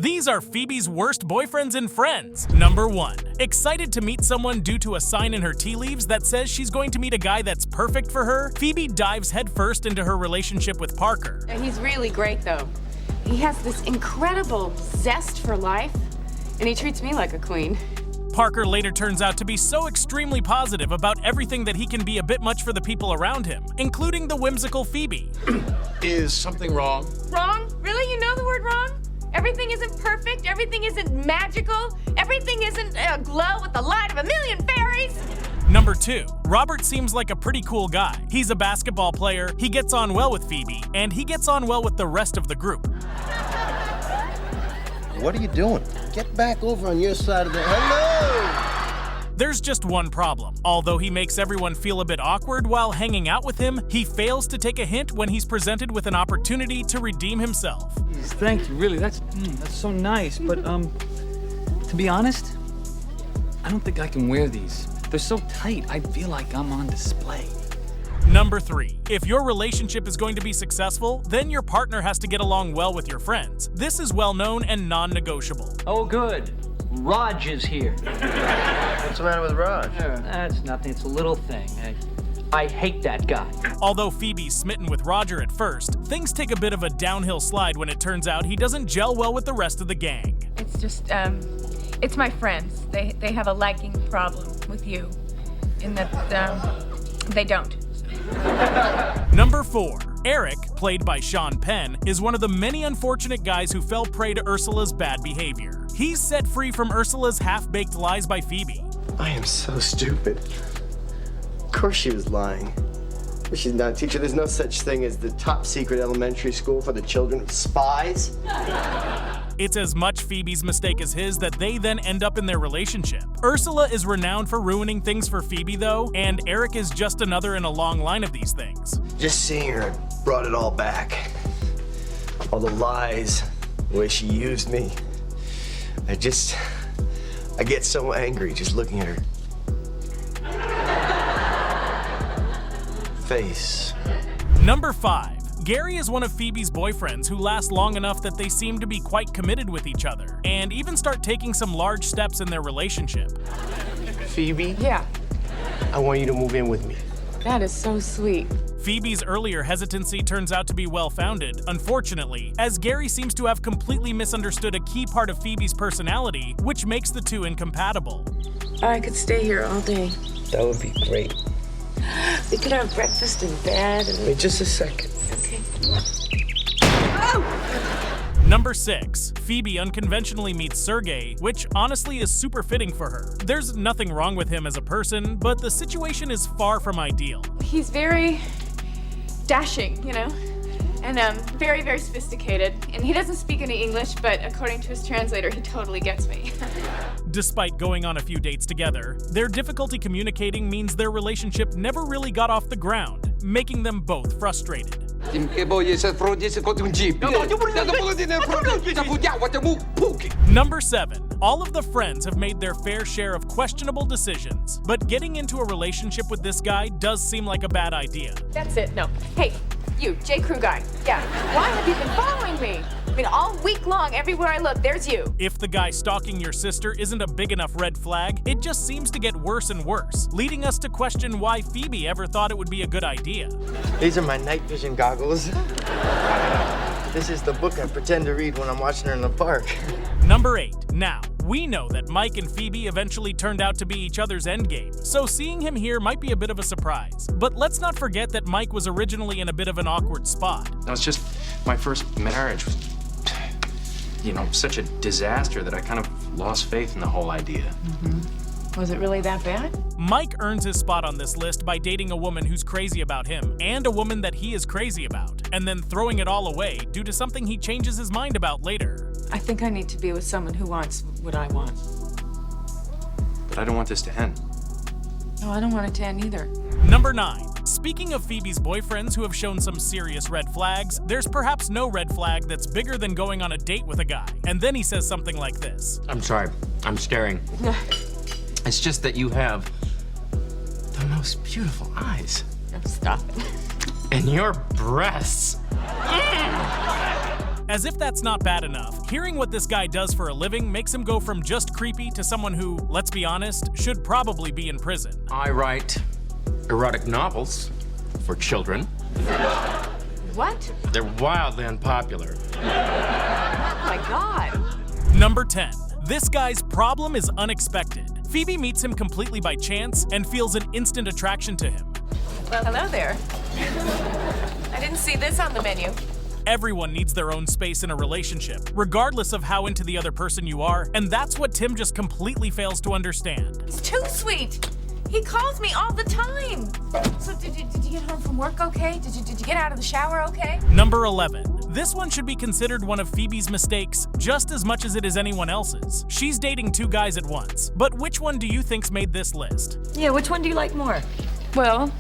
These are Phoebe's worst boyfriends and friends. Number 1. Excited to meet someone due to a sign in her tea leaves that says she's going to meet a guy that's perfect for her, Phoebe dives headfirst into her relationship with Parker. He's really great, though. He has this incredible zest for life, and he treats me like a queen. Parker later turns out to be so extremely positive about everything that he can be a bit much for the people around him, including the whimsical Phoebe. Is something wrong? Wrong? Really? You know the word wrong? Everything isn't perfect, everything isn't magical, everything isn't aglow with the light of a million fairies. Number 2. Robert seems like a pretty cool guy. He's a basketball player, he gets on well with Phoebe, and he gets on well with the rest of the group. What are you doing? Get back over on your side of the... Hello! There's just one problem. Although he makes everyone feel a bit awkward while hanging out with him, he fails to take a hint when he's presented with an opportunity to redeem himself. Thank you, really, that's so nice, but to be honest, I don't think I can wear these. They're so tight, I feel like I'm on display. Number 3. If your relationship is going to be successful, then your partner has to get along well with your friends. This is well known and non-negotiable. Oh, good. Raj is here. What's the matter with Raj? That's nothing. It's a little thing. I hate that guy. Although Phoebe's smitten with Roger at first, things take a bit of a downhill slide when it turns out he doesn't gel well with the rest of the gang. It's just, it's my friends. They have a liking problem with you in that, they don't. Number 4. Eric, played by Sean Penn, is one of the many unfortunate guys who fell prey to Ursula's bad behavior. He's set free from Ursula's half-baked lies by Phoebe. I am so stupid. Of course she was lying. But she's not a teacher. There's no such thing as the top secret elementary school for the children of spies. It's as much Phoebe's mistake as his that they then end up in their relationship. Ursula is renowned for ruining things for Phoebe, though, and Eric is just another in a long line of these things. Just seeing her brought it all back. All the lies, the way she used me. I get so angry just looking at her face. Number 5. Gary is one of Phoebe's boyfriends who last long enough that they seem to be quite committed with each other, and even start taking some large steps in their relationship. Phoebe? Yeah, I want you to move in with me. that is so sweet. Phoebe's earlier hesitancy turns out to be well-founded, unfortunately, as Gary seems to have completely misunderstood a key part of Phoebe's personality, which makes the two incompatible. I could stay here all day. That would be great. We could have breakfast in bed and... Wait just a second. Okay. Number 6. Phoebe unconventionally meets Sergey, which honestly is super fitting for her. There's nothing wrong with him as a person, but the situation is far from ideal. He's very dashing, you know, and very, very sophisticated. And he doesn't speak any English, but according to his translator, he totally gets me. Despite going on a few dates together, their difficulty communicating means their relationship never really got off the ground, making them both frustrated. Number 7. All of the friends have made their fair share of questionable decisions, but getting into a relationship with this guy does seem like a bad idea. That's it, no. Hey, you, J. Crew guy. Yeah, why have you been following me? I mean, all week long, everywhere I look, there's you. If the guy stalking your sister isn't a big enough red flag, it just seems to get worse and worse, leading us to question why Phoebe ever thought it would be a good idea. These are my night vision goggles. This is the book I pretend to read when I'm watching her in the park. Number 8. Now, we know that Mike and Phoebe eventually turned out to be each other's endgame, so seeing him here might be a bit of a surprise. But let's not forget that Mike was originally in a bit of an awkward spot. That was just my first marriage. You know, such a disaster that I kind of lost faith in the whole idea. Was it really that bad? Mike earns his spot on this list by dating a woman who's crazy about him and a woman that he is crazy about, and then throwing it all away due to something he changes his mind about later. I think I need to be with someone who wants what I want. But I don't want this to end. No, I don't want it to end either. Number 9. Speaking of Phoebe's boyfriends who have shown some serious red flags, there's perhaps no red flag that's bigger than going on a date with a guy. And then he says something like this. I'm sorry, I'm staring. It's just that you have the most beautiful eyes. Oh, stop it. And your breasts. As if that's not bad enough, hearing what this guy does for a living makes him go from just creepy to someone who, let's be honest, should probably be in prison. I write erotic novels for children. What? They're wildly unpopular. Oh my God. Number 10. This guy's problem is unexpected. Phoebe meets him completely by chance and feels an instant attraction to him. Well, hello there. I didn't see this on the menu. Everyone needs their own space in a relationship, regardless of how into the other person you are, and that's what Tim just completely fails to understand. He's too sweet. He calls me all the time. So did you get home from work okay? Did you get out of the shower okay? Number 11. This one should be considered one of Phoebe's mistakes just as much as it is anyone else's. She's dating 2 guys at once, but which one do you think's made this list? Yeah, which one do you like more? Well,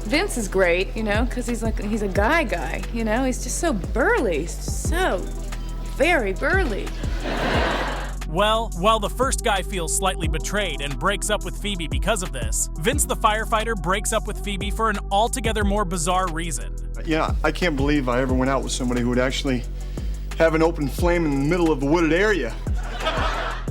Vince is great, you know, because he's a guy, you know? He's just so burly. He's just so very burly. Well, while the first guy feels slightly betrayed and breaks up with Phoebe because of this, Vince the firefighter breaks up with Phoebe for an altogether more bizarre reason. Yeah, I can't believe I ever went out with somebody who would actually have an open flame in the middle of a wooded area.